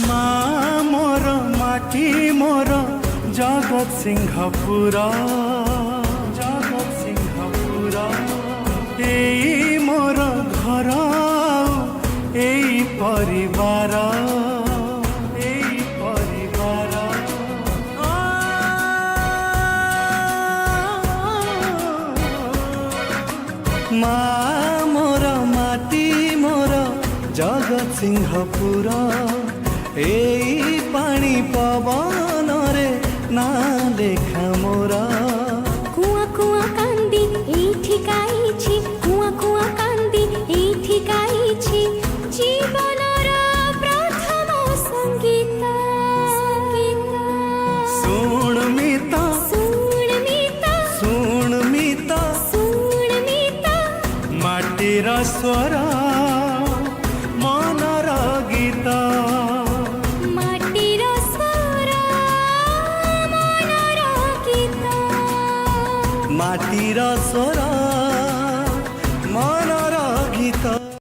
মা মোর মাটি মোর জগৎ সিংহপুর জগৎ সিংহপুর এই মোর ঘর এই পরিবার এই পরিবার মা মোর মাটি মোর জগৎ সিংহপুর এই পানি পবন রে না লেখা মোরা কুয়া কুয়া কান্দি এইঠি গাইছি কুয়া কুয়া কান্দি এইঠি গাইছি জীবনর প্রথম সঙ্গীত শুণ মিতা শুণ মিতা শুণ মিতা শুণ মিতা মাটির স্বর মনর গীত মাটির স্বর মনর গীত মাটির স্বর